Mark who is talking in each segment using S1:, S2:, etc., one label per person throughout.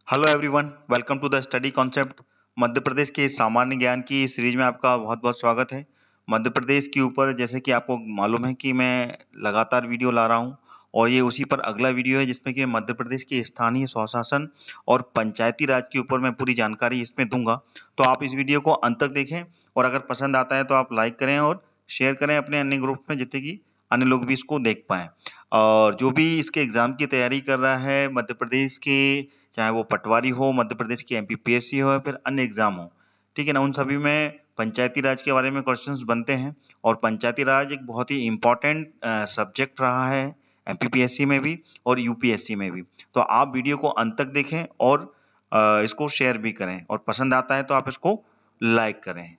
S1: Hello everyone, welcome to the study concept. Madhya Pradesh के सामान्य ज्ञान की सीरीज में आपका बहुत बहुत स्वागत है। मध्य प्रदेश के ऊपर जैसे कि आपको मालूम है कि मैं लगातार वीडियो ला रहा हूं और ये उसी पर अगला वीडियो है जिसमें कि मध्य प्रदेश के स्थानीय स्वशासन और पंचायती राज के ऊपर मैं पूरी जानकारी इसमें दूंगा। तो आप इस वीडियो को अंत तक देखें और अगर पसंद आता है तो आप लाइक करें और शेयर करें अपने अन्य ग्रुप में, जिससे कि अन्य लोग भी इसको देख पाएं। और जो भी इसके एग्जाम की तैयारी कर रहा है मध्य प्रदेश के, चाहे वो पटवारी हो, मध्य प्रदेश की एमपीपीएससी हो या फिर अन्य एग्जाम हो, ठीक है ना, उन सभी में पंचायती राज के बारे में क्वेश्चंस बनते हैं। और पंचायती राज एक बहुत ही इम्पोर्टेंट सब्जेक्ट रहा है एमपीपीएससी में भी और यूपीएससी में भी। तो आप वीडियो को अंत तक देखें और इसको शेयर भी करें और पसंद आता है तो आप इसको लाइक करें।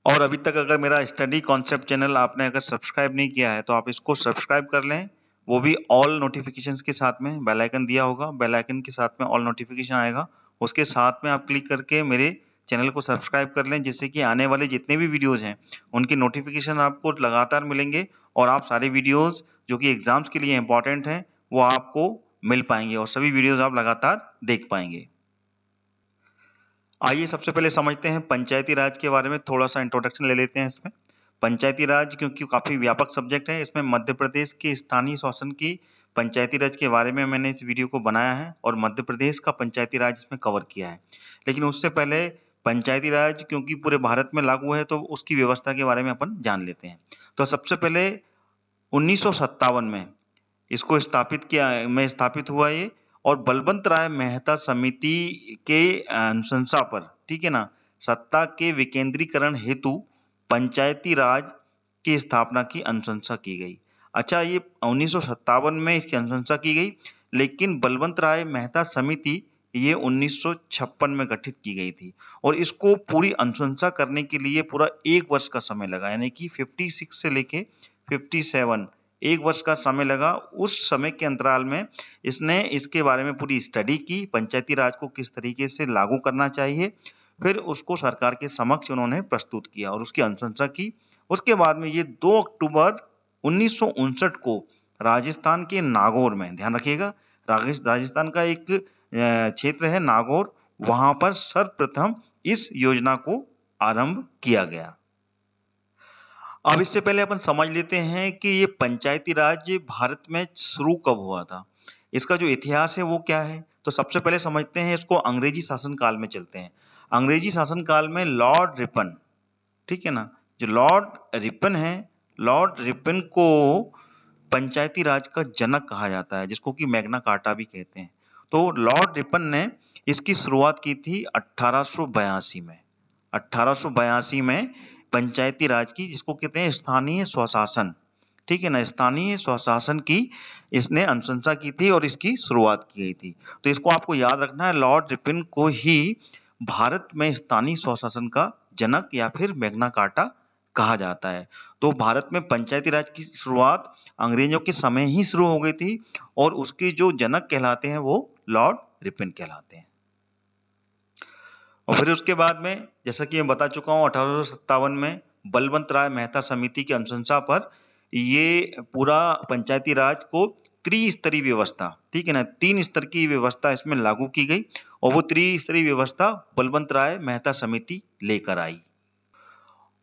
S1: और अभी तक अगर मेरा स्टडी कॉन्सेप्ट चैनल आपने अगर सब्सक्राइब नहीं किया है तो आप इसको सब्सक्राइब कर लें, वो भी ऑल नोटिफिकेशंस के साथ में। बेल आइकन दिया होगा, बेल आइकन के साथ में ऑल नोटिफिकेशन आएगा, उसके साथ में आप क्लिक करके मेरे चैनल को सब्सक्राइब कर लें, जिससे कि आने वाले जितने भी वीडियोज हैं उनकी नोटिफिकेशन आपको लगातार मिलेंगे और आप सारे वीडियोज जो कि एग्जाम्स के लिए इंपॉर्टेंट हैं वो आपको मिल पाएंगे और सभी वीडियोज आप लगातार देख पाएंगे। आइए सबसे पहले समझते हैं पंचायती राज के बारे में, थोड़ा सा इंट्रोडक्शन ले लेते हैं इसमें। पंचायती राज क्योंकि काफी व्यापक सब्जेक्ट है, इसमें मध्य प्रदेश के स्थानीय शासन की पंचायती राज के बारे में मैंने इस वीडियो को बनाया है और मध्य प्रदेश का पंचायती राज इसमें कवर किया है। लेकिन उससे पहले पंचायती राज क्योंकि पूरे भारत में लागू है तो उसकी व्यवस्था के बारे में अपन जान लेते हैं। तो सबसे पहले 1957 में इसको स्थापित हुआ ये, और बलवंत राय मेहता समिति के अनुशंसा पर, ठीक है ना, सत्ता के विकेंद्रीकरण हेतु पंचायती राज की स्थापना की अनुशंसा की गई। अच्छा, ये 1957 में इसकी अनुशंसा की गई, लेकिन बलवंत राय मेहता समिति ये 1956 में गठित की गई थी और इसको पूरी अनुशंसा करने के लिए पूरा 1 वर्ष का समय लगा, यानी कि 56 से लेके 57 1 वर्ष का समय लगा। उस समय के अंतराल में इसने इसके बारे में पूरी स्टडी की, पंचायती राज को किस तरीके से लागू करना चाहिए, फिर उसको सरकार के समक्ष उन्होंने प्रस्तुत किया और उसकी अनुशंसा की। उसके बाद में ये 2 अक्टूबर 1959 को राजस्थान के नागौर में, ध्यान रखिएगा, राजस्थान का एक क्षेत्र है नागौर, वहां पर सर्वप्रथम इस योजना को आरंभ किया गया। अब इससे पहले अपन समझ लेते हैं कि ये पंचायती राज भारत में शुरू कब हुआ था, इसका जो इतिहास है वो क्या है। तो सबसे पहले समझते हैं इसको, अंग्रेजी शासन काल में चलते हैं। अंग्रेजी शासन काल में लॉर्ड रिपन, ठीक है ना, जो लॉर्ड रिपन है, लॉर्ड रिपन को पंचायती राज का जनक कहा जाता है, जिसको कि मैग्ना कार्टा भी कहते हैं। तो लॉर्ड रिपन ने इसकी शुरुआत की थी 1882 में। 1882 में पंचायती राज की, जिसको कहते हैं स्थानीय स्वशासन, ठीक है ना, स्थानीय स्वशासन की इसने अनुशंसा की थी और इसकी शुरुआत की गई थी। तो इसको आपको याद रखना है, लॉर्ड रिपन को ही भारत में स्थानीय स्वशासन का जनक या फिर मैग्ना कार्टा कहा जाता है। तो भारत में पंचायती राज की शुरुआत अंग्रेजों के समय ही शुरू हो गई थी और उसके जो जनक कहलाते हैं वो लॉर्ड रिपन कहलाते हैं। और फिर उसके बाद में, जैसा कि मैं बता चुका हूं, 1857 में बलवंत राय मेहता समिति की अनुशंसा पर ये पूरा पंचायती राज को त्रिस्तरीय व्यवस्था, ठीक है ना, 3 स्तर की व्यवस्था इसमें लागू की गई और वो त्रिस्तरीय व्यवस्था बलवंत राय मेहता समिति लेकर आई।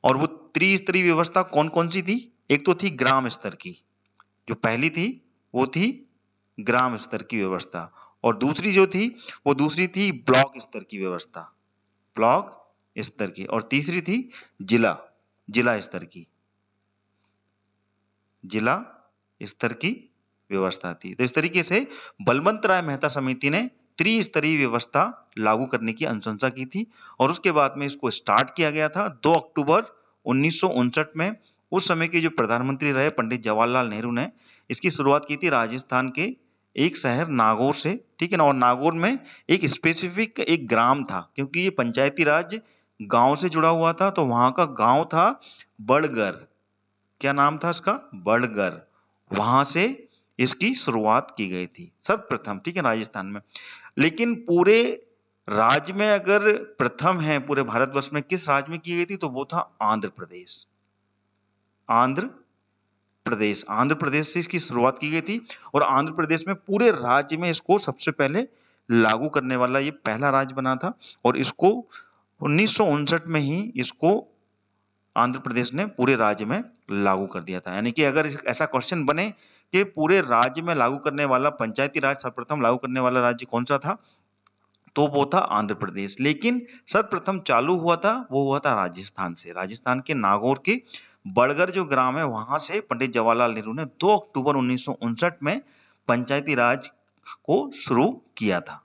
S1: और वो त्रिस्तरीय व्यवस्था कौन कौन सी थी? एक तो थी ग्राम स्तर की, जो पहली थी वो थी ग्राम स्तर की व्यवस्था, और दूसरी जो थी वो दूसरी थी ब्लॉक स्तर की व्यवस्था, ब्लॉक स्तर की, और तीसरी थी जिला जिला स्तर की, जिला स्तर की व्यवस्था थी। तो इस तरीके से बलवंत राय मेहता समिति ने त्रिस्तरीय व्यवस्था लागू करने की अनुशंसा की थी और उसके बाद में इसको स्टार्ट किया गया था 2 अक्टूबर 1959 में। उस समय के जो प्रधानमंत्री रहे पंडित जवाहरलाल नेहरू ने इसकी शुरुआत की थी राजस्थान के एक शहर नागौर से, ठीक है ना, और नागौर में एक स्पेसिफिक एक ग्राम था, क्योंकि ये पंचायती राज गांव से जुड़ा हुआ था, तो वहां का गांव था बड़गर। क्या नाम था इसका? बड़गर। वहां से इसकी शुरुआत की गई थी सर्वप्रथम, ठीक है, राजस्थान में। लेकिन पूरे राज्य में अगर प्रथम है पूरे भारतवर्ष में किस राज्य में की गई थी, तो वो था आंध्र प्रदेश। आंध्र प्रदेश, आंध्र प्रदेश से इसकी शुरुआत की गई थी और आंध्र प्रदेश में पूरे राज्य में इसको सबसे पहले लागू करने वाला ये पहला राज्य बना था और इसको 1959 में ही इसको आंध्र प्रदेश ने पूरे राज्य में लागू कर दिया था। यानी कि अगर ऐसा क्वेश्चन बने कि पूरे राज्य में लागू करने वाला पंचायती राज सर्वप्रथम लागू करने वाला राज्य कौन सा था, तो वो था आंध्र प्रदेश। लेकिन सर्वप्रथम चालू हुआ था वो हुआ था राजस्थान से। राजस्थान के नागौर के बड़गर जो ग्राम है वहां से पंडित जवाहरलाल नेहरू ने 2 अक्टूबर 1959 में पंचायती राज को शुरू किया था।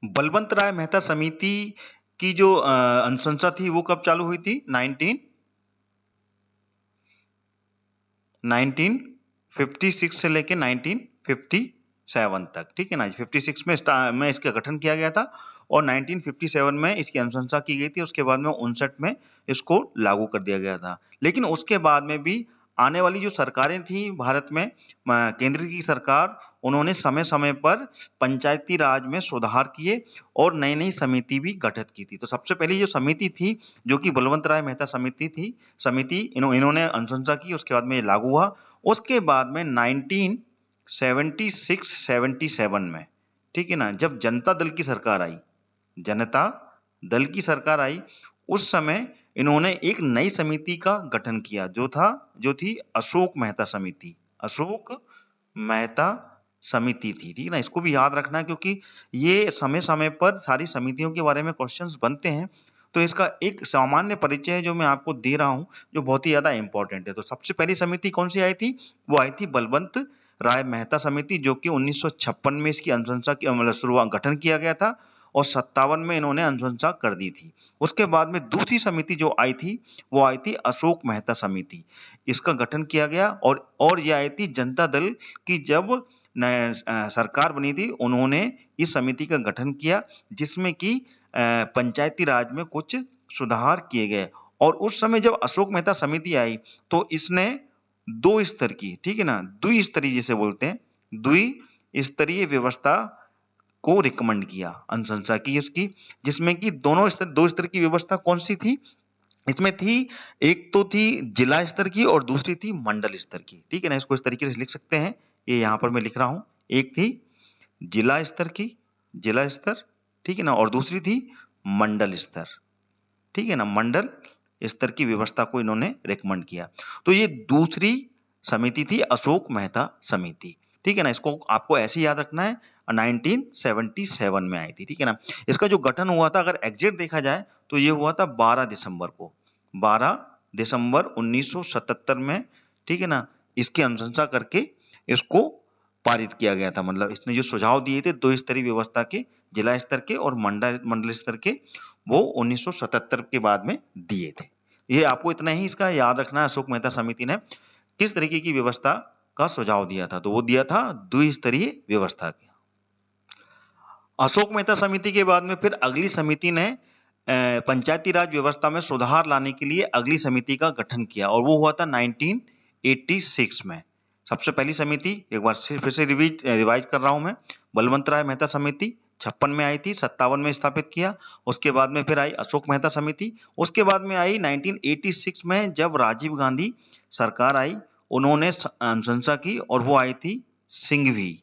S1: बलवंत राय मेहता समिति की जो अनुशंसा थी वो कब चालू हुई थी? 1956 से लेके 1957 तक, ठीक है ना। 56 में इसका गठन किया गया था और 1957 में इसकी अनुशंसा की गई थी। उसके बाद में 59 में इसको लागू कर दिया गया था। लेकिन उसके बाद में भी आने वाली जो सरकारें थी भारत में, केंद्र की सरकार, उन्होंने समय समय पर पंचायती राज में सुधार किए और नई नई समिति भी गठित की थी। तो सबसे पहली जो समिति थी जो कि बलवंत राय मेहता समिति इन्होंने अनुशंसा की, उसके बाद में ये लागू हुआ। उसके बाद में 1976-77 में, ठीक है ना, जब जनता दल की सरकार आई उस समय इन्होंने एक नई समिति का गठन किया जो थी अशोक मेहता समिति थी, ठीक है ना। इसको भी याद रखना क्योंकि ये समय समय पर सारी समितियों के बारे में क्वेश्चंस बनते हैं। तो इसका एक सामान्य परिचय जो मैं आपको दे रहा हूं जो बहुत ही ज्यादा इंपॉर्टेंट है। तो सबसे पहली समिति कौन सी आई थी? वो आई थी बलवंत राय मेहता समिति, जो कि 1956 में इसकी अनुशंसा की मतलब शुरुआत गठन किया गया था और 57 में इन्होंने अनुशंसा कर दी थी। उसके बाद में दूसरी समिति जो आई थी वो आई थी अशोक मेहता समिति। इसका गठन किया गया और ये आई थी जनता दल की जब सरकार बनी थी, उन्होंने इस समिति का गठन किया जिसमें कि पंचायती राज में कुछ सुधार किए गए। और उस समय जब अशोक मेहता समिति आई तो इसने 2 स्तर की, ठीक है ना, द्विस्तरीय जिसे बोलते हैं, द्विस्तरीय व्यवस्था को रिकमेंड किया, अनुशंसा की उसकी, जिसमें कि 2 स्तर की व्यवस्था कौन सी थी? इसमें थी, एक तो थी जिला स्तर की और दूसरी थी मंडल स्तर की, ठीक है ना। इसको इस तरीके से लिख सकते हैं, ये यहाँ पर मैं लिख रहा हूं। एक थी जिला स्तर, ठीक है ना, और दूसरी थी मंडल स्तर, ठीक है ना। मंडल स्तर की व्यवस्था को इन्होंने रेकमेंड किया। तो ये दूसरी समिति थी अशोक मेहता समिति, ठीक है ना। इसको आपको ऐसे याद रखना है, 1977 में आई थी, ठीक है ना। इसका जो गठन हुआ था अगर एग्जैक्ट देखा जाए तो ये हुआ था 12 दिसंबर 1977 में, ठीक है ना। इसकी अनुशंसा करके इसको पारित किया गया था। मतलब इसने जो सुझाव दिए थे 2 स्तरीय व्यवस्था के, जिला स्तर के और मंडल स्तर के, वो 1977 के बाद में दिए थे। ये आपको इतना ही इसका याद रखना है, अशोक मेहता समिति ने किस तरीके की व्यवस्था का सुझाव दिया था। तो वो दिया था द्विस्तरीय व्यवस्था की। अशोक मेहता समिति के बाद में फिर अगली समिति ने पंचायती राज व्यवस्था में सुधार लाने के लिए अगली समिति का गठन किया और वो हुआ था 1986 में। सबसे पहली समिति, एक बार फिर से रिवाइज कर रहा हूं मैं, बलवंत राय मेहता समिति 56 में आई थी, 57 में स्थापित किया। उसके बाद में फिर आई अशोक मेहता समिति। उसके बाद में आई 1986 में जब राजीव गांधी सरकार आई, उन्होंने अनुशंसा की और वो आई थी सिंघवी,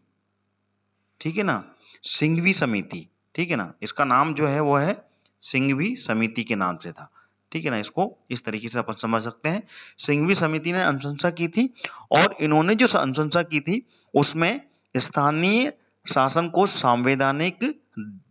S1: ठीक है ना, सिंघवी समिति, ठीक है ना। इसका नाम जो है वो है सिंघवी समिति के नाम से था, ठीक है ना। इसको इस तरीके से अपन समझ सकते हैं। सिंघवी समिति ने अनुशंसा की थी और इन्होंने जो अनुशंसा की थी उसमें स्थानीय शासन को संवैधानिक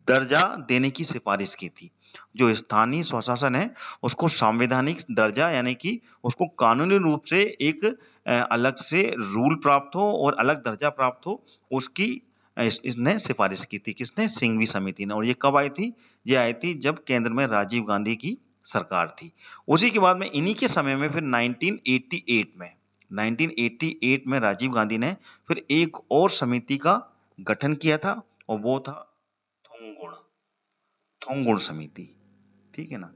S1: दर्जा देने की सिफारिश की थी। जो स्थानीय स्वशासन है उसको संवैधानिक दर्जा, यानी कि उसको कानूनी रूप से एक अलग से रूल प्राप्त हो और अलग दर्जा प्राप्त हो, उसकी इसने सिफारिश की थी। किसने? सिंघवी समिति ने। और ये कब आई थी? ये आई थी जब केंद्र में राजीव गांधी की सरकार थी। उसी के बाद में इन्हीं के समय में फिर 1988 में राजीव गांधी ने फिर एक और समिति का गठन किया था और वो था थोंगुड़ समिति, ठीक है ना।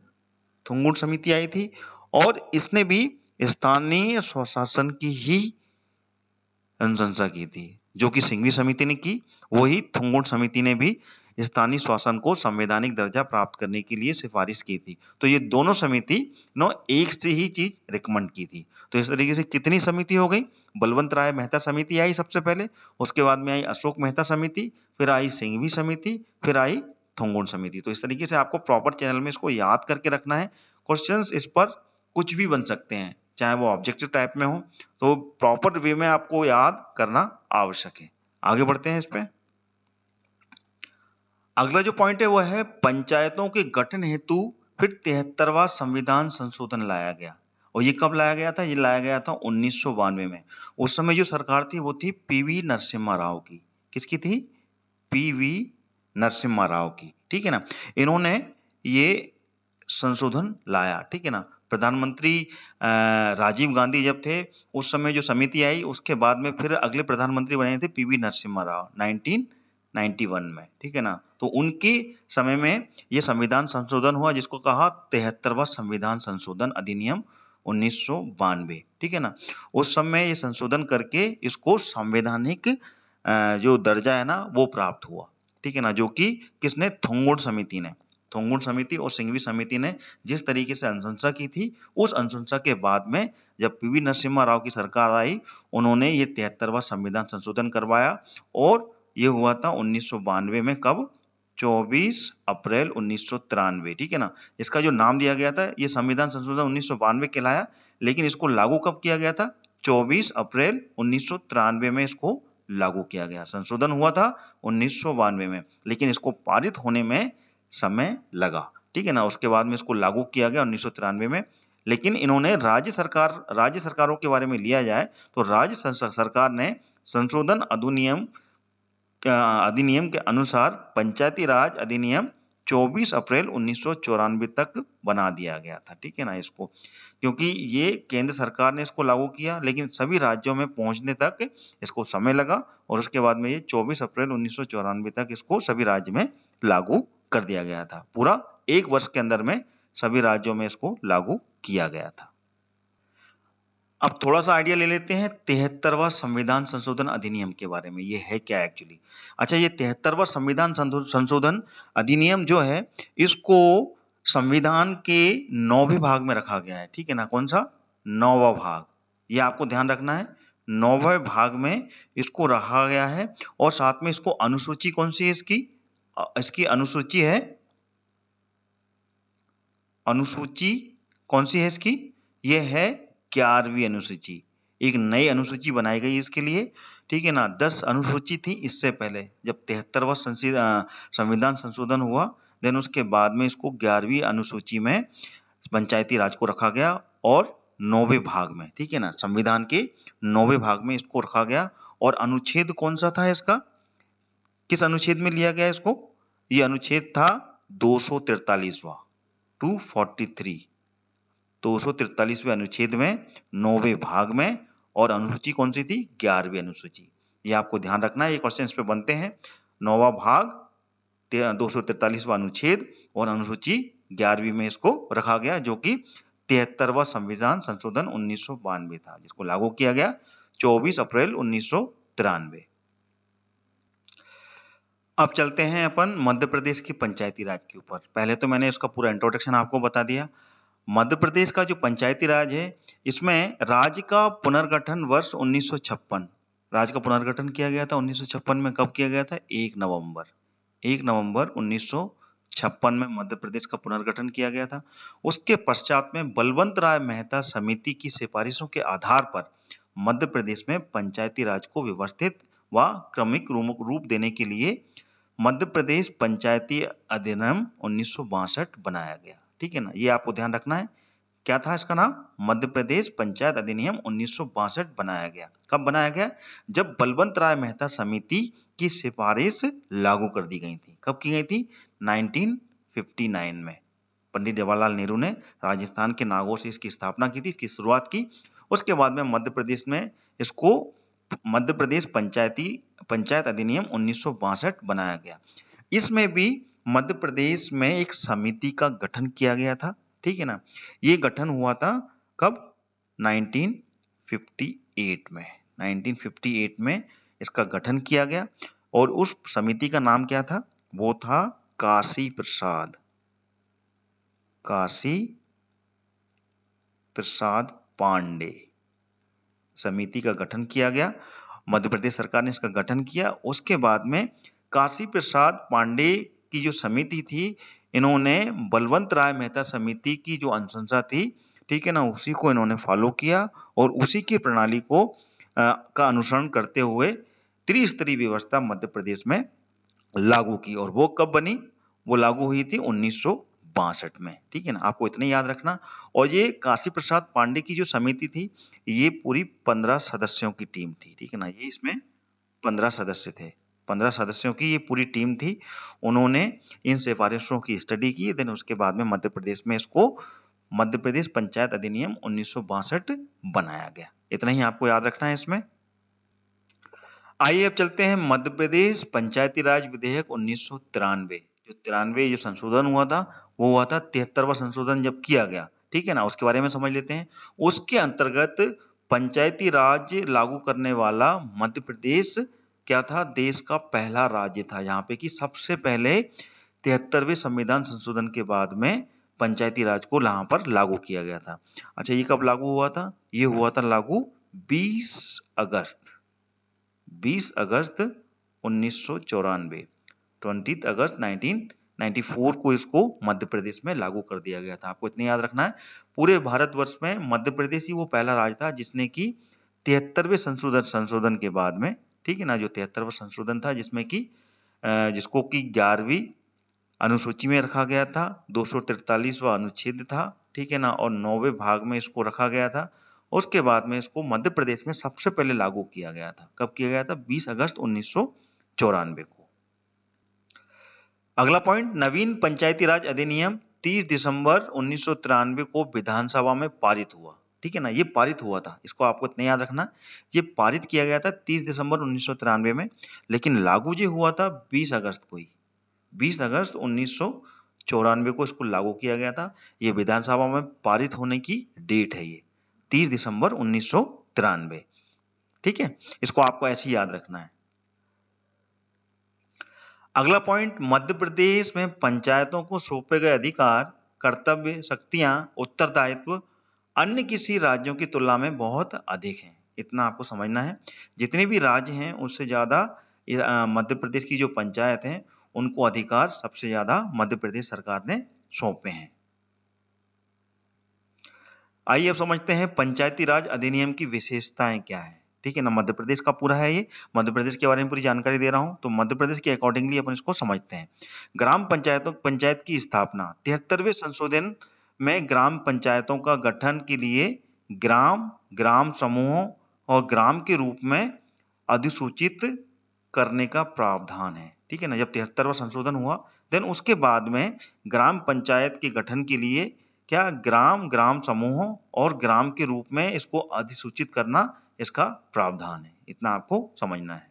S1: थोंगुड़ समिति आई थी और इसने भी स्थानीय स्वशासन की ही अनुशंसा की थी। जो कि सिंघवी समिति ने की, वही थोंगुड़ समिति ने भी स्थानीय शासन को संवैधानिक दर्जा प्राप्त करने के लिए सिफारिश की थी। तो ये दोनों समिति नो एक से ही चीज रिकमेंड की थी। तो इस तरीके से कितनी समिति हो गई? बलवंत राय मेहता समिति आई सबसे पहले, उसके बाद में आई अशोक मेहता समिति, फिर आई सिंघवी समिति, फिर आई थोंगोन समिति। तो इस तरीके से आपको प्रॉपर चैनल में इसको याद करके रखना है। क्वेश्चंस इस पर कुछ भी बन सकते हैं, चाहे वो ऑब्जेक्टिव टाइप में हो, तो प्रॉपर वे में आपको याद करना आवश्यक है। आगे बढ़ते हैं इस पे। अगला जो पॉइंट है वो है पंचायतों के गठन हेतु फिर 73वां संविधान संशोधन लाया गया। और ये कब लाया गया था? ये लाया गया था 1992 में। उस समय जो सरकार थी वो थी पीवी नरसिम्हा राव की। किसकी थी? पीवी नरसिम्हा राव की, ठीक है ना। इन्होंने ये संशोधन लाया, ठीक है ना। प्रधानमंत्री राजीव गांधी जब थे उस समय जो समिति आई, उसके बाद में फिर अगले प्रधानमंत्री बने थे पीवी नरसिम्हा राव 1991 में, ठीक है ना। तो उनके समय में ये संविधान संशोधन हुआ जिसको कहा 73वां संविधान संशोधन अधिनियम 1992, ठीक है ना। उस समय ये संशोधन करके इसको संवैधानिक जो दर्जा है ना वो प्राप्त हुआ, ठीक है ना। जो कि किसने? थोंगोन समिति ने। थोंगोन समिति और सिंघवी समिति ने जिस तरीके से अनुशंसा की थी, उस अनुशंसा के बाद में जब पीवी नरसिम्हा राव की सरकार आई, उन्होंने ये 73वां संविधान संशोधन करवाया और ये हुआ था 1992 में। कब? 24 अप्रैल 1993, ठीक है ना। इसका जो नाम दिया गया था, ये संविधान संशोधन 1992 कहलाया, लेकिन इसको लागू कब किया गया था? 24 अप्रैल 1993 में इसको लागू किया गया। संशोधन हुआ था 1992 में, लेकिन इसको पारित होने में समय लगा, ठीक है ना। उसके बाद में इसको लागू किया गया 1993 में। लेकिन इन्होंने राज्य सरकारों के बारे में लिया जाए तो राज्य सरकार ने संशोधन अधिनियम के अनुसार पंचायती राज अधिनियम 24 अप्रैल 1994 तक बना दिया गया था, ठीक है ना इसको, क्योंकि ये केंद्र सरकार ने इसको लागू किया, लेकिन सभी राज्यों में पहुंचने तक इसको समय लगा और उसके बाद में ये 24 अप्रैल 1994 तक इसको सभी राज्य में लागू कर दिया गया था। पूरा एक वर्ष के अंदर में सभी राज्यों में इसको लागू किया गया था। अब थोड़ा सा आइडिया ले लेते हैं 73वां संविधान संशोधन अधिनियम के बारे में। ये है क्या एक्चुअली? अच्छा, ये 73वां संविधान संशोधन अधिनियम जो है, इसको संविधान के 9वें भाग में रखा गया है, ठीक है ना। कौन सा? 9वां भाग। ये आपको ध्यान रखना है, 9वें भाग में इसको रखा गया है। और साथ में इसको अनुसूची कौन सी है इसकी? इसकी अनुसूची है, अनुसूची कौन सी है इसकी? ये है 11वीं अनुसूची। एक नई अनुसूची बनाई गई इसके लिए, ठीक है ना। 10 अनुसूची थी इससे पहले जब 73वां संविधान संशोधन हुआ, देन उसके बाद में इसको 11वीं अनुसूची में पंचायती राज को रखा गया और 9वें भाग में, ठीक है ना, संविधान के 9वें भाग में इसको रखा गया। और अनुच्छेद कौन सा था इसका? किस अनुच्छेद में लिया गया इसको? ये अनुच्छेद था 243वां, 243, 243वें अनुच्छेद में 9वें भाग में। और अनुसूची कौन सी थी? 11वीं अनुसूची। ये आपको ध्यान रखना है, ये क्वेश्चन इस पे बनते हैं। 9वां भाग, 243वां अनुच्छेद और अनुसूची 11वीं में इसको रखा गया, जो कि 73वां संविधान संशोधन 1992 था, जिसको लागू किया गया 24 अप्रैल 1993। अब चलते हैं अपन मध्य प्रदेश की पंचायती राज के ऊपर। पहले तो मैंने इसका पूरा इंट्रोडक्शन आपको बता दिया। मध्य प्रदेश का जो पंचायती राज है, इसमें राज्य का पुनर्गठन वर्ष 1956, राज्य का पुनर्गठन किया गया था 1956 में। कब किया गया था? 1 नवंबर 1956 में मध्य प्रदेश का पुनर्गठन किया गया था। उसके पश्चात में बलवंत राय मेहता समिति की सिफारिशों के आधार पर मध्य प्रदेश में पंचायती राज को व्यवस्थित व क्रमिक रूप देने के लिए मध्य प्रदेश पंचायती अधिनियम 1962 बनाया गया, ठीक है ना। ये आपको ध्यान रखना है। क्या था इसका नाम? मध्य प्रदेश पंचायत अधिनियम 1962 बनाया गया। कब बनाया गया? जब बलवंत राय मेहता समिति की सिफारिश लागू कर दी गई थी। कब की गई थी? 1959 में। पंडित जवाहरलाल नेहरू ने राजस्थान के नागौर से इसकी स्थापना की थी, इसकी शुरुआत की। उसके बाद में मध्य प्रदेश में इसको मध्य प्रदेश पंचायत अधिनियम 1962 बनाया गया। इसमें भी मध्य प्रदेश में एक समिति का गठन किया गया था, ठीक है ना। ये गठन हुआ था कब? 1958 में। 1958 में इसका गठन किया गया और उस समिति का नाम क्या था? वो था काशी प्रसाद पांडे। समिति का गठन किया गया, मध्य प्रदेश सरकार ने इसका गठन किया। उसके बाद में काशी प्रसाद पांडे की जो समिति थी, इन्होंने बलवंत राय मेहता समिति की जो अनुशंसा थी, ठीक है ना, उसी को इन्होंने फॉलो किया और उसी की प्रणाली को का अनुसरण करते हुए त्रिस्तरीय व्यवस्था मध्य प्रदेश में लागू की। और वो कब बनी? वो लागू हुई थी 1962 में, ठीक है ना, आपको इतना याद रखना। और ये काशी प्रसाद पांडे की जो समिति थी, ये पूरी 15 सदस्यों की टीम थी, ठीक है ना, ये इसमें 15 सदस्य थे, 15 सदस्यों की ये पूरी टीम थी। उन्होंने इन सिफारिशों की स्टडी की, देन उसके बाद में मध्य प्रदेश में इसको मध्य प्रदेश पंचायत अधिनियम 1962 बनाया गया। इतना ही आपको याद रखना है इसमें। आइए अब चलते हैं मध्य प्रदेश पंचायती राज विधेयक 1993। जो 93 जो संशोधन हुआ था, वो हुआ था 73वां संशोधन जब किया गया, ठीक है ना, उसके बारे में समझ लेते हैं। उसके अंतर्गत पंचायती राज लागू करने वाला मध्य प्रदेश क्या था? देश का पहला राज्य था, यहाँ पे कि सबसे पहले 73वें संविधान संशोधन के बाद में पंचायती राज को यहाँ पर लागू किया गया था। अच्छा, ये कब लागू हुआ था? ये हुआ था लागू 20 अगस्त 1994, 20 अगस्त 1994 को इसको मध्य प्रदेश में लागू कर दिया गया था। आपको इतना याद रखना है, पूरे भारतवर्ष में मध्य प्रदेश ही वो पहला राज्य था जिसने की 73वें संशोधन के बाद में, ठीक है ना, जो 73वां संशोधन था जिसमें कि जिसको कि 11वीं अनुसूची में रखा गया था, 243वां अनुच्छेद था, ठीक है ना, और 9वें भाग में इसको रखा गया था। उसके बाद में इसको मध्य प्रदेश में सबसे पहले लागू किया गया था। कब किया गया था? 20 अगस्त 1994 को। अगला पॉइंट, नवीन पंचायती राज अधिनियम 30 दिसंबर 1993 को विधानसभा में पारित हुआ, ठीक है ना, ये पारित हुआ था, इसको आपको इतना याद रखना, ये पारित किया गया था 30 दिसंबर 1993 में, लेकिन लागू जो हुआ था 20 अगस्त को ही, 20 अगस्त 1994 को इसको लागू किया गया था। ये विधानसभा में पारित होने की डेट है, ये 30 दिसंबर 1993, ठीक है, इसको आपको ऐसे ही याद रखना है। अगला पॉइंट, मध्य प्रदेश में पंचायतों को सौंपे गए अधिकार, कर्तव्य, शक्तियां, उत्तरदायित्व अन्य किसी राज्यों की तुलना में बहुत अधिक हैं। इतना आपको समझना है, जितने भी राज्य हैं उससे ज्यादा मध्य प्रदेश की जो पंचायत हैं उनको अधिकार सबसे ज्यादा मध्य प्रदेश सरकार ने सौंपे हैं। आइए अब समझते हैं पंचायती राज अधिनियम की विशेषताएं क्या है, ठीक है ना, मध्य प्रदेश का पूरा है, ये मध्य प्रदेश के बारे में पूरी जानकारी दे रहा हूं, तो मध्य प्रदेश के अकॉर्डिंगली अपन इसको समझते हैं। ग्राम पंचायत की स्थापना, 73वें संशोधन में ग्राम पंचायतों का गठन के लिए ग्राम समूहों और ग्राम के रूप में अधिसूचित करने का प्रावधान है, ठीक है ना। जब 73वां संशोधन हुआ, देन उसके बाद में ग्राम पंचायत के गठन के लिए क्या ग्राम समूहों और ग्राम के रूप में इसको अधिसूचित करना, इसका प्रावधान है, इतना आपको समझना है।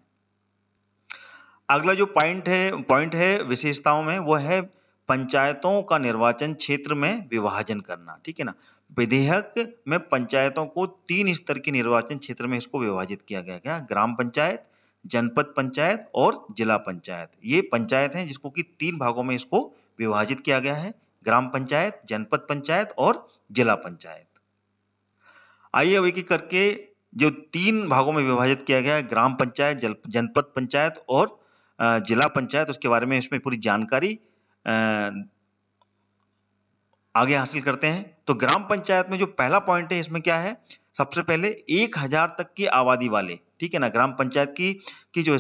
S1: अगला जो पॉइंट है विशेषताओं में, वो है पंचायतों का निर्वाचन क्षेत्र में विभाजन करना, ठीक है ना। विधेयक में पंचायतों को 3 स्तर के निर्वाचन क्षेत्र में इसको विभाजित किया गया, क्या? ग्राम पंचायत, जनपद पंचायत और जिला पंचायत। ये पंचायत हैं जिसको कि 3 भागों में इसको विभाजित किया गया है, ग्राम पंचायत, जनपद पंचायत और जिला पंचायत। आइए अब एक एक करके जो 3 भागों में विभाजित किया गया है, ग्राम पंचायत, जनपद पंचायत और जिला पंचायत, उसके बारे में इसमें पूरी जानकारी आगे हासिल करते हैं। तो ग्राम पंचायत में जो पहला पॉइंट है, इसमें क्या है? सबसे पहले 1000 तक की आबादी वाले, ठीक है ना, ग्राम पंचायत की जो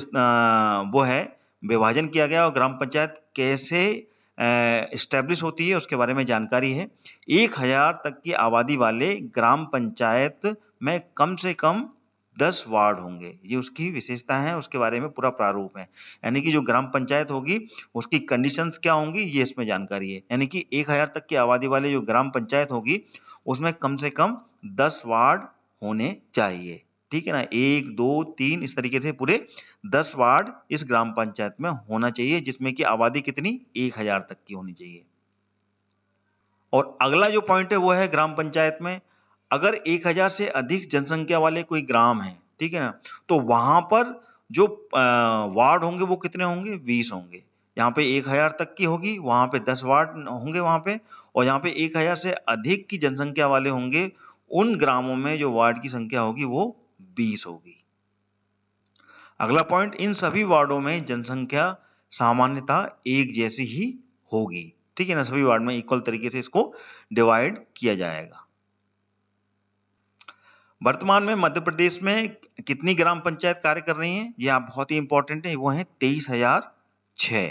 S1: वो है विभाजन किया गया और ग्राम पंचायत कैसे एस्टेब्लिश होती है उसके बारे में जानकारी है। 1000 तक की आबादी वाले ग्राम पंचायत में कम से कम 10 वार्ड होंगे, ये उसकी विशेषता है, उसके बारे में पूरा प्रारूप है। यानी कि जो ग्राम पंचायत होगी उसकी कंडीशंस क्या होंगी, ये इसमें जानकारी है। यानी कि 1000 तक की आबादी वाले जो ग्राम पंचायत होगी उसमें कम से कम 10 वार्ड होने चाहिए, ठीक है ना, 1 2 3 इस तरीके से पूरे 10 वार्ड इस ग्राम पंचायत में होना चाहिए, जिसमें की आबादी कितनी? 1000 तक की होनी चाहिए। और अगला जो पॉइंट है वो है ग्राम पंचायत में अगर 1000 से अधिक जनसंख्या वाले कोई ग्राम है, ठीक है ना, तो वहां पर जो वार्ड होंगे वो कितने होंगे? 20 होंगे। यहाँ पे 1000 तक की होगी, वहां पे 10 वार्ड होंगे वहां पे, और यहाँ पे 1000 से अधिक की जनसंख्या वाले होंगे, उन ग्रामों में जो वार्ड की संख्या होगी वो 20 होगी। अगला पॉइंट, इन सभी वार्डों में जनसंख्या सामान्यतः एक जैसी ही होगी, ठीक है ना, सभी वार्ड में इक्वल तरीके से इसको डिवाइड किया जाएगा। वर्तमान में मध्य प्रदेश में कितनी ग्राम पंचायत कार्य कर रही हैं, ये आप बहुत ही इंपॉर्टेंट है, वो है 23,006,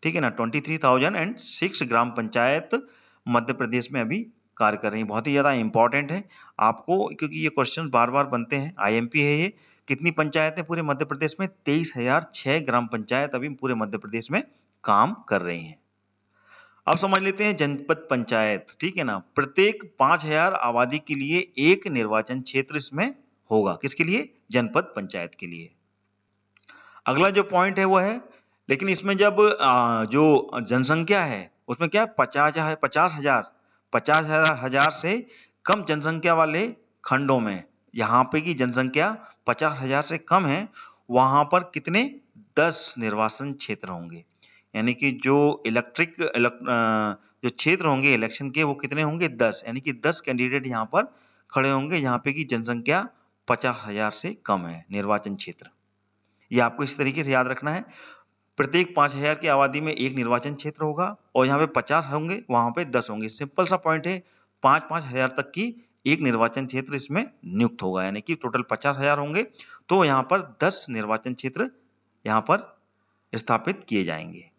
S1: ठीक है ना, 23,006 ग्राम पंचायत मध्य प्रदेश में अभी कार्य कर रही है। बहुत ही ज्यादा इंपॉर्टेंट है आपको, क्योंकि ये क्वेश्चन बार बार बनते हैं, आईएमपी है ये। कितनी पंचायतें पूरे मध्य प्रदेश में? 23,006 ग्राम पंचायत अभी पूरे मध्य प्रदेश में काम कर रही हैं। अब समझ लेते हैं जनपद पंचायत, ठीक है ना, प्रत्येक 5,000 आबादी के लिए एक निर्वाचन क्षेत्र इसमें होगा। किसके लिए? जनपद पंचायत के लिए। अगला जो पॉइंट है वो है, लेकिन इसमें जब जो जनसंख्या है उसमें क्या 50,000 से कम जनसंख्या वाले खंडों में, यहाँ पे की जनसंख्या 50,000 से कम है, वहां पर कितने? 10 निर्वाचन क्षेत्र होंगे। यानी कि जो जो क्षेत्र होंगे इलेक्शन के, वो कितने होंगे? 10, यानी कि 10 कैंडिडेट यहाँ पर खड़े होंगे, यहाँ पे की जनसंख्या 50,000 से कम है निर्वाचन क्षेत्र। ये आपको इस तरीके से याद रखना है, प्रत्येक 5,000 की आबादी में एक निर्वाचन क्षेत्र होगा, और यहाँ पे 50 होंगे, वहां पे 10 होंगे। सिंपल सा पॉइंट है, 5,000 तक की एक निर्वाचन क्षेत्र इसमें नियुक्त होगा, यानी कि टोटल 50,000 होंगे, तो यहाँ पर 10 निर्वाचन क्षेत्र यहाँ पर स्थापित किए जाएंगे।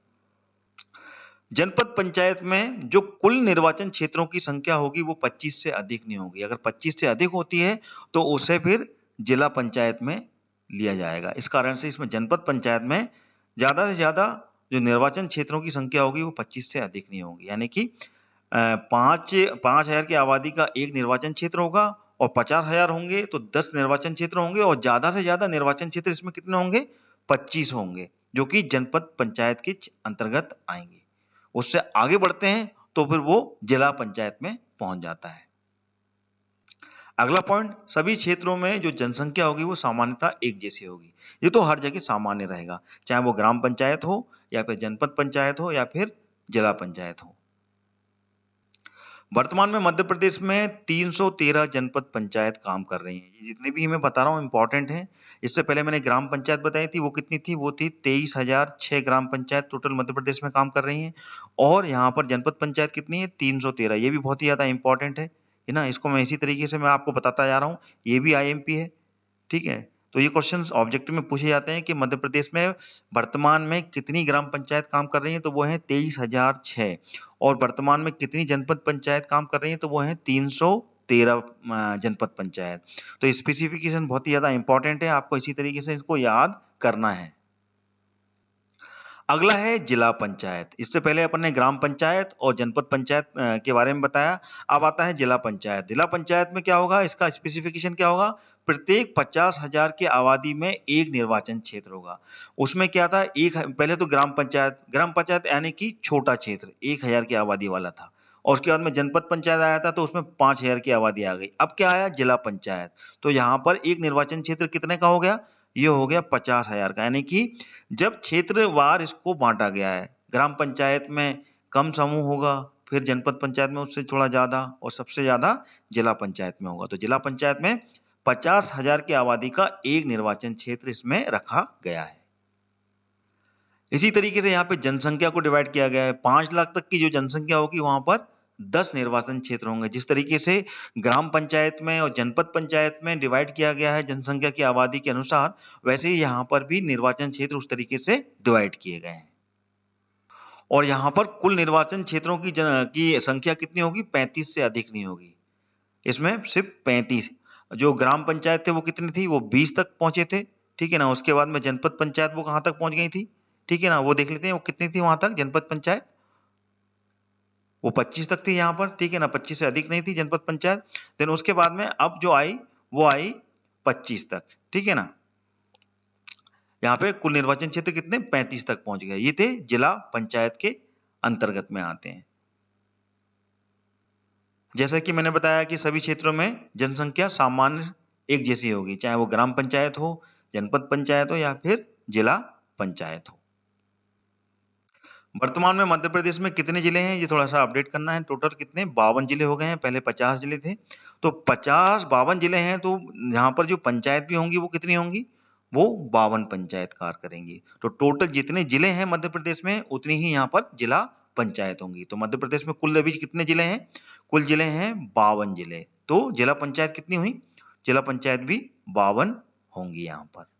S1: जनपद पंचायत में जो कुल निर्वाचन क्षेत्रों की संख्या होगी वो 25 से अधिक नहीं होगी। अगर 25 से अधिक होती है तो उसे फिर जिला पंचायत में लिया जाएगा। इस कारण से इसमें जनपद पंचायत में ज्यादा से ज्यादा जो निर्वाचन क्षेत्रों की संख्या होगी वो 25 से अधिक नहीं होगी, यानी कि 5,000 की आबादी का एक निर्वाचन क्षेत्र होगा, और 50,000 होंगे तो 10 निर्वाचन क्षेत्र होंगे, और ज्यादा से ज्यादा निर्वाचन क्षेत्र इसमें कितने होंगे? 25 होंगे, जो कि जनपद पंचायत के अंतर्गत आएंगे। उससे आगे बढ़ते हैं तो फिर वो जिला पंचायत में पहुंच जाता है। अगला पॉइंट, सभी क्षेत्रों में जो जनसंख्या होगी वो सामान्यतः एक जैसी होगी। ये तो हर जगह सामान्य रहेगा, चाहे वो ग्राम पंचायत हो या फिर जनपद पंचायत हो या फिर जिला पंचायत हो। वर्तमान में मध्य प्रदेश में 313 जनपद पंचायत काम कर रही हैं। ये जितने भी मैं बता रहा हूँ इंपॉर्टेंट हैं। इससे पहले मैंने ग्राम पंचायत बताई थी, वो कितनी थी? वो थी 23,006 ग्राम पंचायत टोटल मध्य प्रदेश में काम कर रही हैं। और यहाँ पर जनपद पंचायत कितनी है? 313। ये भी बहुत ही ज्यादा इंपॉर्टेंट है ना, इसको मैं इसी तरीके से मैं आपको बताता जा रहा हूँ, ये भी आईएमपी है, ठीक है। तो ये क्वेश्चंस ऑब्जेक्टिव में पूछे जाते हैं कि मध्य प्रदेश में वर्तमान में कितनी ग्राम पंचायत काम कर रही है, तो वो है 23,006, और वर्तमान में कितनी जनपद पंचायत काम कर रही है, तो वो है 313 जनपद पंचायत। तो स्पेसिफिकेशन बहुत ही ज्यादा इंपॉर्टेंट है, आपको इसी तरीके से इसको याद करना है। अगला है जिला पंचायत। इससे पहले अपन ने ग्राम पंचायत और जनपद पंचायत के बारे में बताया, अब आता है जिला पंचायत। जिला पंचायत में क्या होगा, इसका स्पेसिफिकेशन क्या होगा? प्रत्येक 50,000 की आबादी में एक निर्वाचन क्षेत्र होगा। उसमें क्या था, एक पहले तो ग्राम पंचायत यानी कि छोटा क्षेत्र 1,000 की आबादी वाला था, और उसके बाद में जनपद पंचायत आया था तो उसमें 5,000 की आबादी आ गई। अब क्या आया? जिला पंचायत। तो यहाँ पर एक निर्वाचन क्षेत्र कितने का हो गया? ये हो गया 50,000 का, यानी कि जब क्षेत्रवार इसको बांटा गया है, ग्राम पंचायत में कम समूह होगा, फिर जनपद पंचायत में उससे थोड़ा ज्यादा, और सबसे ज्यादा जिला पंचायत में होगा। तो जिला पंचायत में 50,000 की आबादी का एक निर्वाचन क्षेत्र इसमें रखा गया है। इसी तरीके से यहाँ पे जनसंख्या को डिवाइड किया गया है। 5 लाख तक की जो जनसंख्या होगी वहां पर 10 निर्वाचन क्षेत्र होंगे। जिस तरीके से ग्राम पंचायत में और जनपद पंचायत में डिवाइड किया गया है जनसंख्या की आबादी के अनुसार, वैसे ही यहाँ पर भी निर्वाचन क्षेत्र उस तरीके से डिवाइड किए गए हैं। और यहाँ पर कुल निर्वाचन क्षेत्रों की संख्या कितनी होगी? 35 से अधिक नहीं होगी। इसमें सिर्फ 35। जो ग्राम पंचायत थे वो कितनी थी? वो 20 तक पहुंचे थे, ठीक है ना। उसके बाद में जनपद पंचायत वो कहां तक पहुंच गई थी, ठीक है ना, वो देख लेते हैं वो कितनी थी वहां तक जनपद पंचायत। वो 25 तक थी यहाँ पर, ठीक है ना, 25 से अधिक नहीं थी जनपद पंचायत। देन उसके बाद में अब जो आई वो आई 25 तक, ठीक है ना। यहाँ पे कुल निर्वाचन क्षेत्र कितने? 35 तक पहुंच गए। ये थे जिला पंचायत के अंतर्गत में आते हैं। जैसा कि मैंने बताया कि सभी क्षेत्रों में जनसंख्या सामान्य एक जैसी होगी, चाहे वो ग्राम पंचायत हो, जनपद पंचायत हो या फिर जिला पंचायत हो। वर्तमान में मध्य प्रदेश में कितने जिले हैं, ये थोड़ा सा अपडेट करना है। टोटल कितने 52 जिले हो गए हैं, पहले 50 जिले थे। तो 52 जिले हैं, तो यहाँ पर जो पंचायत भी होंगी वो कितनी होंगी, वो 52 पंचायत कार्य करेंगी। तो टोटल जितने जिले हैं मध्य प्रदेश में उतनी ही यहाँ पर जिला पंचायत होंगी। तो मध्य प्रदेश में कुल अभी कितने जिले हैं, कुल जिले हैं 52 जिले। तो जिला पंचायत कितनी हुई, जिला पंचायत भी 52 होंगी यहाँ पर।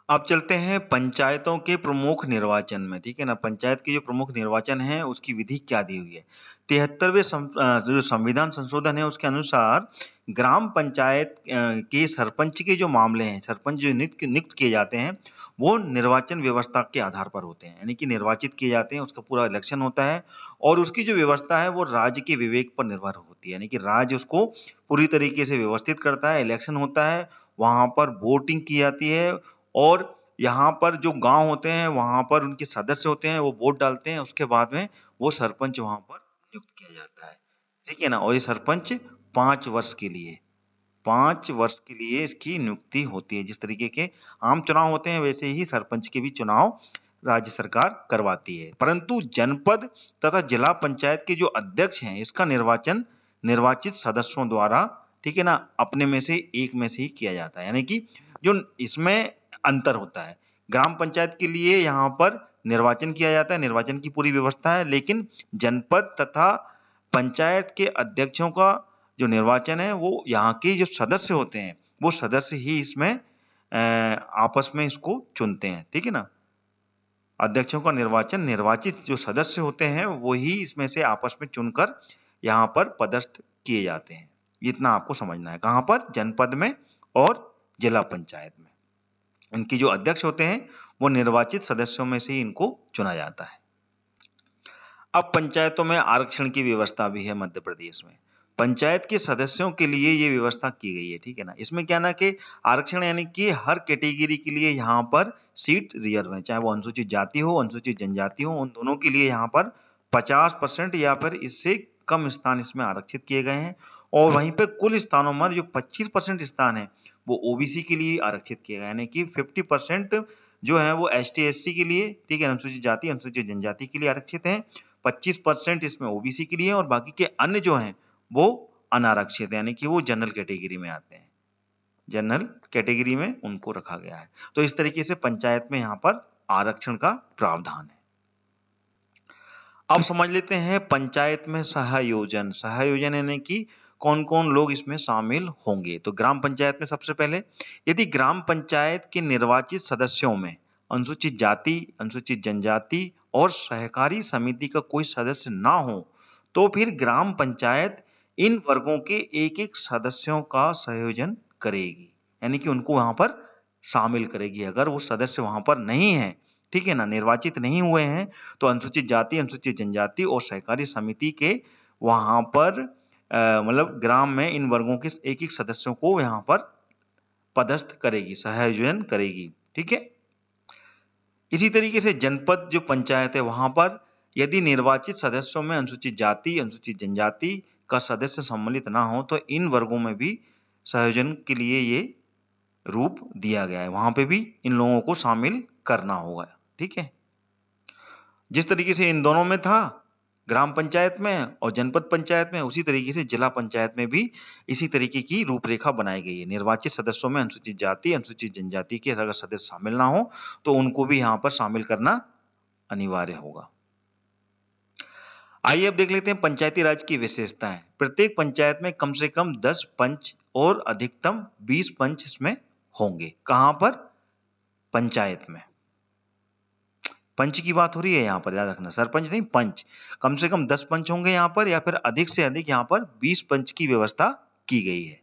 S1: अब चलते हैं पंचायतों के प्रमुख निर्वाचन में, ठीक है ना। पंचायत के जो प्रमुख निर्वाचन है उसकी विधि क्या दी हुई है। 73वें जो संविधान संशोधन है उसके अनुसार ग्राम पंचायत के सरपंच के जो मामले हैं, सरपंच जो नियुक्त किए जाते हैं वो निर्वाचन व्यवस्था के आधार पर होते हैं, यानी कि निर्वाचित किए जाते हैं, उसका पूरा इलेक्शन होता है और उसकी जो व्यवस्था है वो राज्य के विवेक पर निर्भर होती है, यानी कि राज्य उसको पूरी तरीके से व्यवस्थित करता है। इलेक्शन होता है, वहां पर वोटिंग की जाती है और यहाँ पर जो गांव होते हैं वहां पर उनके सदस्य होते हैं, वो वोट डालते हैं, उसके बाद में वो सरपंच वहां पर नियुक्त किया जाता है, ठीक है ना। और ये सरपंच 5 वर्ष के लिए 5 वर्ष के लिए इसकी नियुक्ति होती है। जिस तरीके के आम चुनाव होते हैं वैसे ही सरपंच के भी चुनाव राज्य सरकार करवाती है। परंतु जनपद तथा जिला पंचायत के जो अध्यक्ष हैं इसका निर्वाचन निर्वाचित सदस्यों द्वारा, ठीक है ना, अपने में से एक में से ही किया जाता है, यानी कि जो इसमें अंतर होता है। ग्राम पंचायत के लिए यहाँ पर निर्वाचन किया जाता है, निर्वाचन की पूरी व्यवस्था है, लेकिन जनपद तथा पंचायत के अध्यक्षों का जो निर्वाचन है वो यहाँ के जो सदस्य होते हैं वो सदस्य ही इसमें आपस में इसको चुनते हैं, ठीक है ना। अध्यक्षों का निर्वाचन निर्वाचित जो सदस्य होते हैं वो ही इसमें से आपस में चुनकर यहाँ पर पदस्थ किए जाते हैं। इतना आपको समझना है। कहाँ पर, जनपद में और जिला पंचायत में इनके जो अध्यक्ष होते हैं वो निर्वाचित सदस्यों में से ही इनको चुना जाता है। अब पंचायतों में आरक्षण की व्यवस्था भी है मध्य प्रदेश में। पंचायत के सदस्यों के लिए ये व्यवस्था की गई है, ठीक है ना। इसमें क्या ना कि आरक्षण यानी कि हर कैटेगरी के लिए यहाँ पर सीट रिजर्व है, चाहे वो अनुसूचित जाति हो अनुसूचित जनजाति हो, उन दोनों के लिए यहाँ पर 50% या फिर इससे कम स्थान इसमें आरक्षित किए गए हैं। और वहीं पे कुल स्थानों में जो 25% स्थान है वो ओबीसी के लिए आरक्षित किए गए, यानी कि 50% जो है वो ST SC के लिए, ठीक है, अनुसूचित जाति अनुसूचित जनजाति के लिए आरक्षित है। 25% इसमें ओबीसी के लिए और बाकी के अन्य जो हैं वो अनारक्षित है, यानी कि वो जनरल कैटेगरी में आते हैं, जनरल कैटेगरी में उनको रखा गया है। तो इस तरीके से पंचायत में यहाँ पर आरक्षण का प्रावधान है। अब समझ लेते हैं पंचायत में सहयोजन। सहयोजन यानी कि कौन कौन लोग इसमें शामिल होंगे। तो ग्राम पंचायत में सबसे पहले यदि ग्राम पंचायत के निर्वाचित सदस्यों में अनुसूचित जाति अनुसूचित जनजाति और सहकारी समिति का कोई सदस्य ना हो तो फिर ग्राम पंचायत इन वर्गों के एक एक सदस्यों का संयोजन करेगी, यानी कि उनको वहां पर शामिल करेगी। अगर वो सदस्य वहां पर नहीं है, ठीक है ना, निर्वाचित नहीं हुए हैं, तो अनुसूचित जाति अनुसूचित जनजाति और सहकारी समिति के वहां पर मतलब ग्राम में इन वर्गों के एक एक सदस्यों को यहाँ पर पदस्थ करेगी, सहयोजन करेगी, ठीक है। इसी तरीके से जनपद जो पंचायत है वहां पर यदि निर्वाचित सदस्यों में अनुसूचित जाति अनुसूचित जनजाति का सदस्य सम्मिलित ना हो तो इन वर्गों में भी संयोजन के लिए ये रूप दिया गया है, वहां पे भी इन लोगों को शामिल करना होगा, ठीक है। जिस तरीके से इन दोनों में था ग्राम पंचायत में और जनपद पंचायत में, उसी तरीके से जिला पंचायत में भी इसी तरीके की रूपरेखा बनाई गई है। निर्वाचित सदस्यों में अनुसूचित जाति अनुसूचित जनजाति के अगर सदस्य शामिल ना हो तो उनको भी यहाँ पर शामिल करना अनिवार्य होगा। आइए अब देख लेते हैं पंचायती राज की विशेषताएं। प्रत्येक पंचायत में कम से कम 10 पंच और अधिकतम 20 पंच इसमें होंगे। कहां पर, पंचायत में। पंच की बात हो रही है यहाँ पर, याद रखना, सरपंच नहीं, पंच। कम से कम 10 पंच होंगे यहाँ पर या फिर अधिक से अधिक यहाँ पर 20 पंच की व्यवस्था की गई है।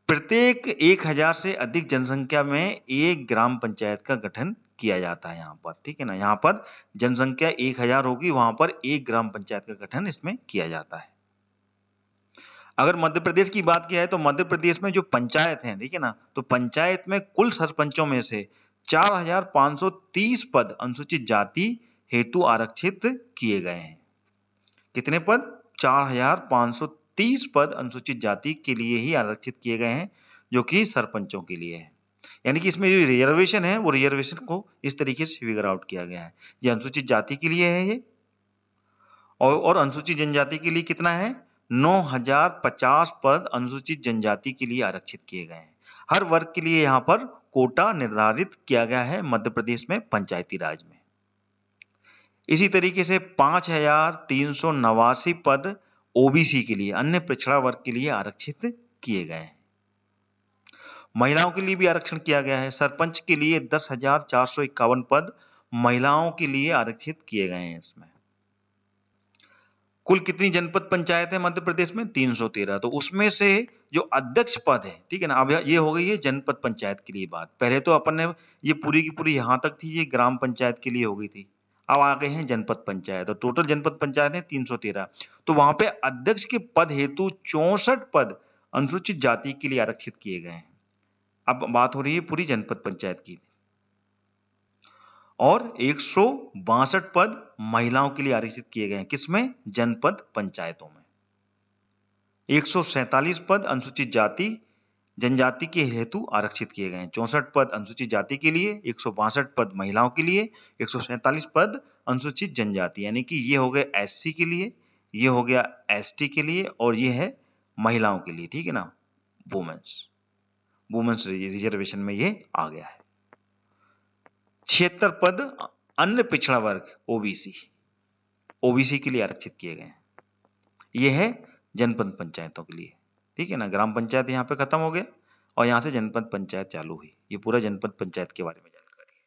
S1: प्रत्येक 1000 से अधिक जनसंख्या में एक ग्राम पंचायत का गठन किया जाता है यहाँ पर, ठीक है ना। यहाँ पर जनसंख्या 1000 होगी, वहां पर एक ग्राम पंचायत का गठन इसमें किया जाता है। अगर मध्य प्रदेश की बात की जाए तो मध्य प्रदेश में जो पंचायत है, ठीक है ना, तो पंचायत में कुल सरपंचों में से 4530 पद अनुसूचित जाति हेतु आरक्षित किए गए हैं। कितने पद, 4530 पद अनुसूचित जाति के लिए ही आरक्षित किए गए हैं, जो कि सरपंचों के लिए है। यानी कि इसमें जो रिजर्वेशन है वो रिजर्वेशन को इस तरीके से फिगर आउट किया गया है। ये अनुसूचित जाति के लिए है ये, और अनुसूचित जनजाति के लिए कितना है? 9050 पद अनुसूचित जनजाति के लिए आरक्षित किए गए हैं। हर वर्ग के लिए यहाँ पर कोटा निर्धारित किया गया है मध्य प्रदेश में पंचायती राज में। इसी तरीके से 5389 पद ओबीसी के लिए, अन्य पिछड़ा वर्ग के लिए आरक्षित किए गए हैं। महिलाओं के लिए भी आरक्षण किया गया है। सरपंच के लिए 10,451 पद महिलाओं के लिए आरक्षित किए गए हैं इसमें। कुल कितनी जनपद पंचायत है मध्य प्रदेश में? 313। तो उसमें से जो अध्यक्ष पद है, ठीक है ना, अब ये हो गई है जनपद पंचायत के लिए बात। पहले तो अपन ने ये पूरी की पूरी यहां तक थी, ये ग्राम पंचायत के लिए हो गई थी। अब आ गए हैं जनपद पंचायत, और टोटल जनपद पंचायत है 313। तो वहां पे अध्यक्ष के पद हेतु 64 पद अनुसूचित जाति के लिए आरक्षित किए गए हैं। अब बात हो रही है पूरी जनपद पंचायत की। और 162 पद महिलाओं के लिए आरक्षित किए गए हैं। किसमें? जनपद पंचायतों में। 147 पद अनुसूचित जाति जनजाति के हेतु आरक्षित किए गए हैं। 64 पद अनुसूचित जाति के लिए, 162 पद महिलाओं के लिए, 147 पद अनुसूचित जनजाति, यानी कि ये हो गए एससी के लिए, ये हो गया एसटी के लिए, और ये है महिलाओं के लिए, ठीक है ना, वुमेन्स रिजर्वेशन में ये आ गया है। 76 पद अन्य पिछड़ा वर्ग ओबीसी के लिए आरक्षित किए गए हैं। ये है जनपद पंचायतों के लिए, ठीक है ना। ग्राम पंचायत यहाँ पे खत्म हो गया और यहाँ से जनपद पंचायत चालू हुई। ये पूरा जनपद पंचायत के बारे में जानकारी है।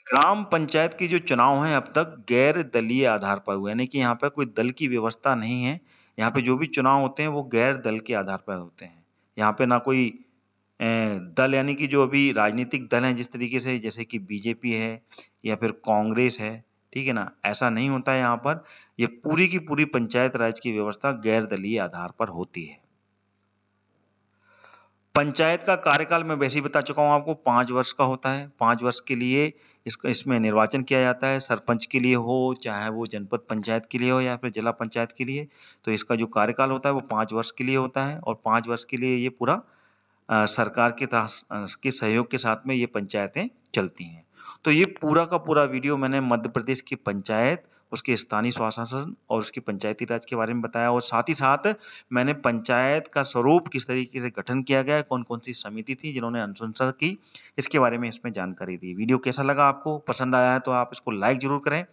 S1: ग्राम पंचायत के जो चुनाव हैं अब तक गैर दलीय आधार पर हुए, यानी कि यहाँ पे कोई दल की व्यवस्था नहीं है। यहाँ पे जो भी चुनाव होते हैं वो गैर दल के आधार पर होते हैं। यहाँ पे ना कोई दल, यानी कि जो अभी राजनीतिक दल हैं जिस तरीके से, जैसे कि बीजेपी है या फिर कांग्रेस है, ठीक है ना, ऐसा नहीं होता है यहाँ पर। ये पूरी की पूरी पंचायत राज की व्यवस्था गैर दलीय आधार पर होती है। पंचायत का कार्यकाल मैं वैसे ही बता चुका हूं आपको, 5 वर्ष का होता है। 5 वर्ष के लिए इसमें निर्वाचन किया जाता है, सरपंच के लिए हो, चाहे वो जनपद पंचायत के लिए हो या फिर जिला पंचायत के लिए। तो इसका जो कार्यकाल होता है वो 5 वर्ष के लिए होता है, और 5 वर्ष के लिए ये पूरा सरकार के सहयोग के साथ में ये पंचायतें चलती हैं। तो ये पूरा का पूरा वीडियो मैंने मध्य प्रदेश की पंचायत, उसके स्थानीय स्वशासन और उसकी पंचायती राज के बारे में बताया, और साथ ही साथ मैंने पंचायत का स्वरूप किस तरीके से गठन किया गया है, कौन कौन सी समिति थी जिन्होंने अनुशंसा की, इसके बारे में इसमें जानकारी दी। वीडियो कैसा लगा आपको? पसंद आया है तो आप इसको लाइक जरूर करें,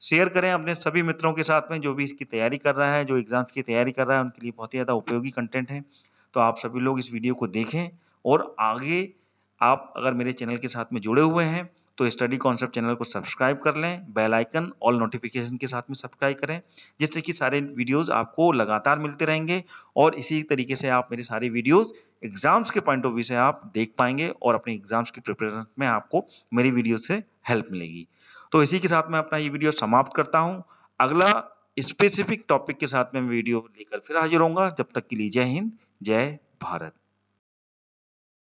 S1: शेयर करें अपने सभी मित्रों के साथ में जो भी इसकी तैयारी कर रहा है, जो एग्जाम्स की तैयारी कर रहा है, उनके लिए बहुत ही ज़्यादा उपयोगी कंटेंट है। तो आप सभी लोग इस वीडियो को देखें, और आगे आप अगर मेरे चैनल के साथ में जुड़े हुए हैं तो स्टडी कॉन्सेप्ट चैनल को सब्सक्राइब कर लें, बेल आइकन ऑल नोटिफिकेशन के साथ में सब्सक्राइब करें, जिससे कि सारे वीडियोस आपको लगातार मिलते रहेंगे, और इसी तरीके से आप मेरे सारे वीडियोस एग्जाम्स के पॉइंट ऑफ व्यू से आप देख पाएंगे, और अपने एग्जाम्स की प्रिपरेशन में आपको मेरी वीडियो से हेल्प मिलेगी। तो इसी के साथ मैं अपना ये वीडियो समाप्त करता हूँ। अगला स्पेसिफिक टॉपिक के साथ में वीडियो लेकर फिर हाजिर होऊंगा। जब तक के लिए जय हिंद, जय भारत।